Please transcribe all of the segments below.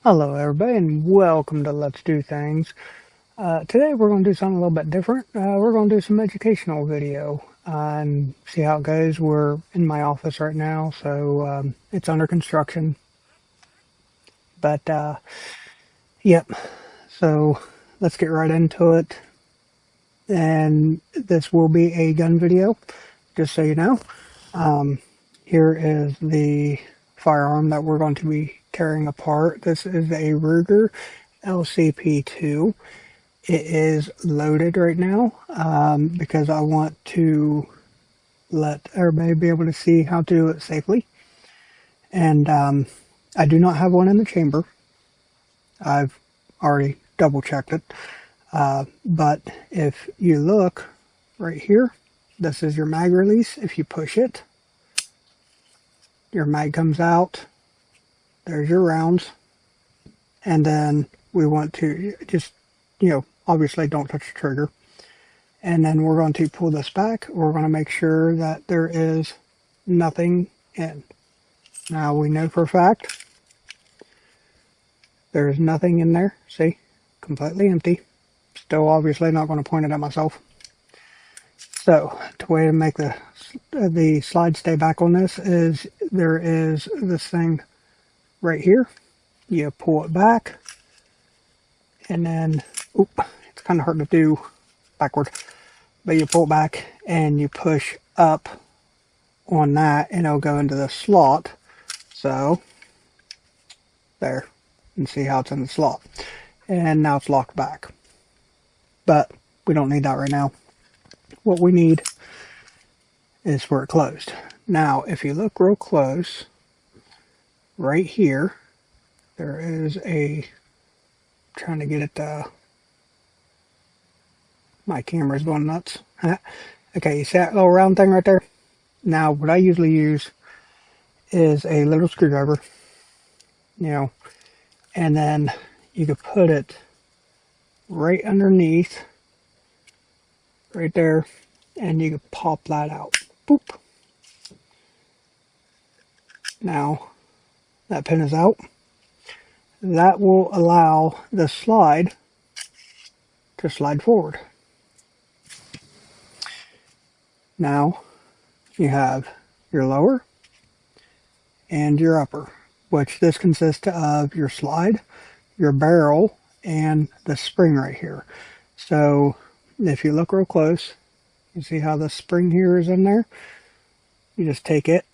Hello everybody and welcome to Let's Do Things. Today we're going to do something a little bit different. We're going to do some educational video and see how it goes. We're in my office right now, so it's under construction. But yep, so let's get right into it. And this will be a gun video, just so you know. Here is the firearm that we're going to be tearing apart. This is a Ruger LCP 2. It is loaded right now because I want to let everybody be able to see how to do it safely. And I do not have one in the chamber. I've already double checked it. But if you look right here, this is your mag release. If you push it, your mag comes out. There's your rounds. And then we want to just, obviously don't touch the trigger. And then we're going to pull this back. We're going to make sure that there is nothing in. Now we know for a fact there is nothing in there. See? Completely empty. Still obviously not going to point it at myself. So the way to make the slide stay back on this is there is this thing right here. You pull it back. And then, it's kind of hard to do backward. But you pull it back and you push up on that and it'll go into the slot. So, there. And see how it's in the slot. And now it's locked back. But we don't need that right now. What we need is for it closed. Now, if you look real close, right here, there is trying to get it, my camera's going nuts. Okay, you see that little round thing right there? Now, what I usually use is a little screwdriver, and then you could put it right underneath, right there, and you could pop that out. Boop. Now, that pin is out. That will allow the slide to slide forward. Now, you have your lower and your upper, which this consists of your slide, your barrel, and the spring right here. So, if you look real close, you see how the spring here is in there? You just take it,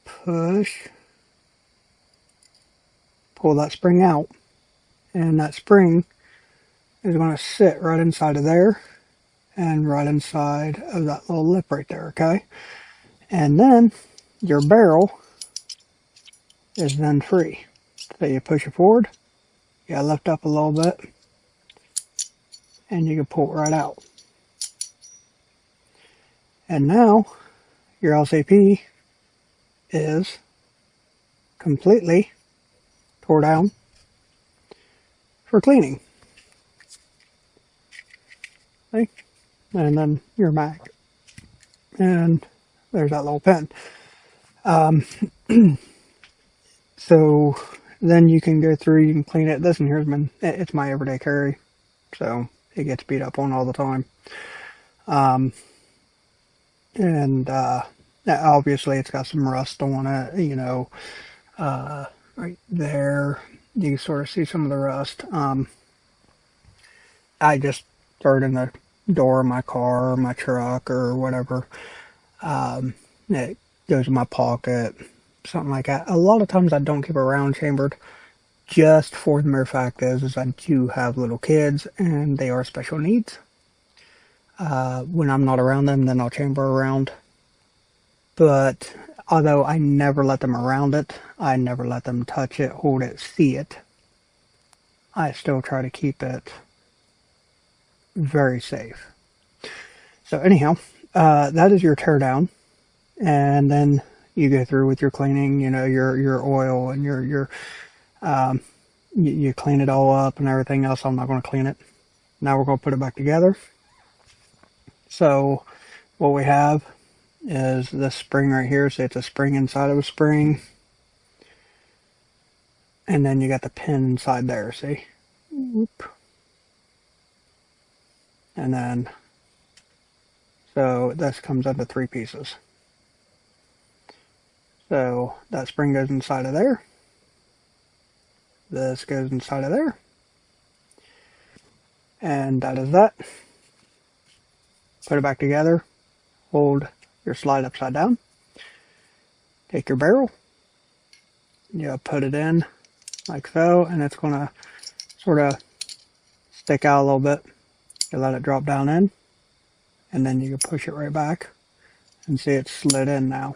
push, pull that spring out, and that spring is going to sit right inside of there and right inside of that little lip right there, okay? And then your barrel is then free. So you push it forward, you lift up a little bit, and you can pull it right out. And now your LCP is completely tore down for cleaning. See? And then your mag. And there's that little pin. So then you can go through, you can clean it. This one here has been, it's my everyday carry. So it gets beat up on all the time. Obviously it's got some rust on it, right there. You can sort of see some of the rust. I just throw it in the door of my car or my truck or whatever. It goes in my pocket, something like that. A lot of times I don't keep it round chambered, just for the mere fact is I do have little kids and they are special needs. When I'm not around them, then I'll chamber around. But although I never let them around it, I never let them touch it, hold it, see it, I still try to keep it very safe. So anyhow, that is your teardown. And then you go through with your cleaning, your oil and you clean it all up and everything else. I'm not going to clean it. Now we're going to put it back together. So what we have is this spring right here. So it's a spring inside of a spring. And then you got the pin inside there, see? Whoop. And then, so this comes into 3 pieces. So that spring goes inside of there. This goes inside of there. And that is that. Put it back together. Hold your slide upside down. Take your barrel. You put it in like so, and it's going to sort of stick out a little bit. You let it drop down in, and then you can push it right back and see it's slid in now.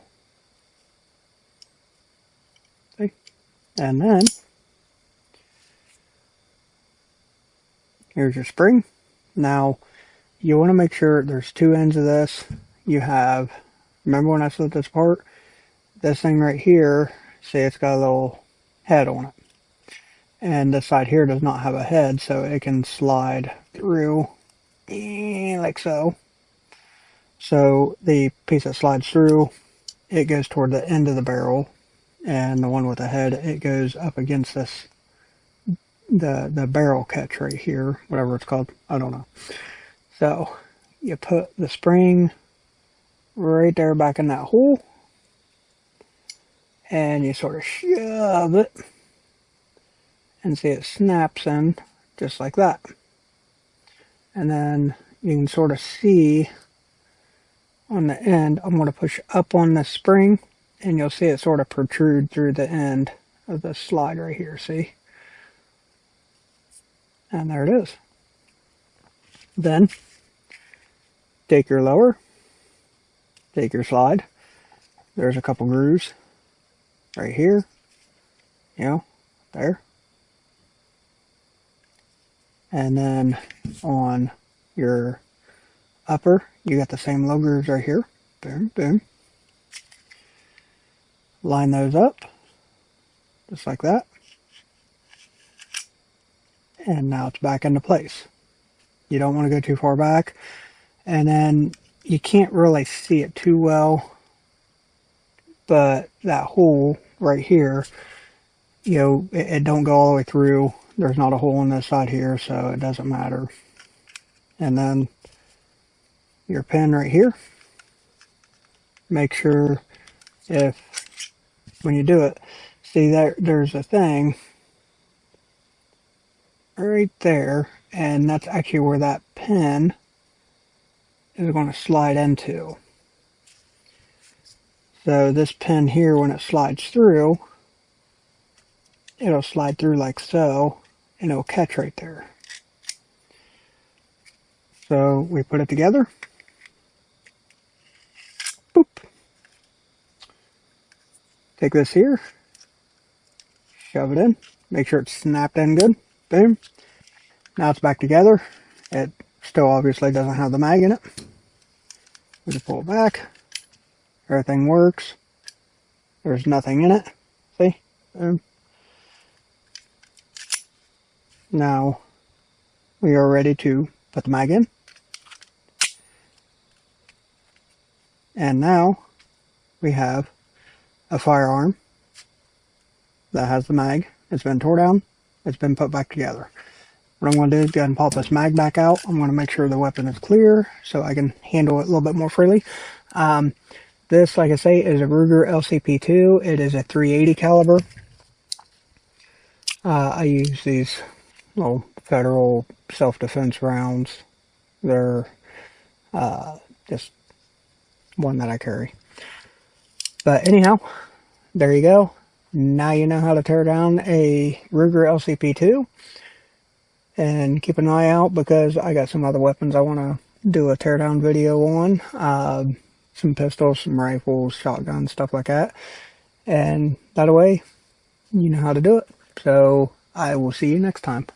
See? And then here's your spring. Now you want to make sure there's 2 ends of this. You have, remember when I split this apart? This thing right here, see, it's got a little head on it. And this side here does not have a head, so it can slide through like so. So the piece that slides through, it goes toward the end of the barrel, and the one with the head, it goes up against this, the barrel catch right here, whatever it's called, I don't know. So you put the spring right there back in that hole, and you sort of shove it, and see it snaps in just like that. And then you can sort of see on the end, I'm going to push up on the spring, and you'll see it sort of protrude through the end of the slide right here, see? And there it is. Then take your lower, take your slide. There's a couple grooves right here, you know, there. And then on your upper, you got the same little grooves right here. Boom, boom. Line those up, just like that. And now it's back into place. You don't want to go too far back. And then you can't really see it too well, but that hole right here, you know, it don't go all the way through. There's not a hole on this side here, so it doesn't matter. And then your pin right here, make sure when you do it, see there's a thing right there, and that's actually where that pin is going to slide into. So this pin here, when it slides through, it'll slide through like so, and it'll catch right there. So we put it together. Boop. Take this here, shove it in, make sure it's snapped in good. Boom. Now it's back together. It still obviously doesn't have the mag in it. We can pull it back. Everything works. There's nothing in it. See? Boom. Now we are ready to put the mag in. And now we have a firearm that has the mag. It's been tore down. It's been put back together. What I'm going to do is go ahead and pop this mag back out. I'm going to make sure the weapon is clear so I can handle it a little bit more freely. This, like I say, is a Ruger LCP 2. It is a .380 caliber. I use these little federal self-defense rounds. They're just one that I carry. But anyhow, there you go. Now you know how to tear down a Ruger LCP 2. And keep an eye out because I got some other weapons I want to do a teardown video on. Some pistols, some rifles, shotguns, stuff like that. And that way, you know how to do it. So I will see you next time.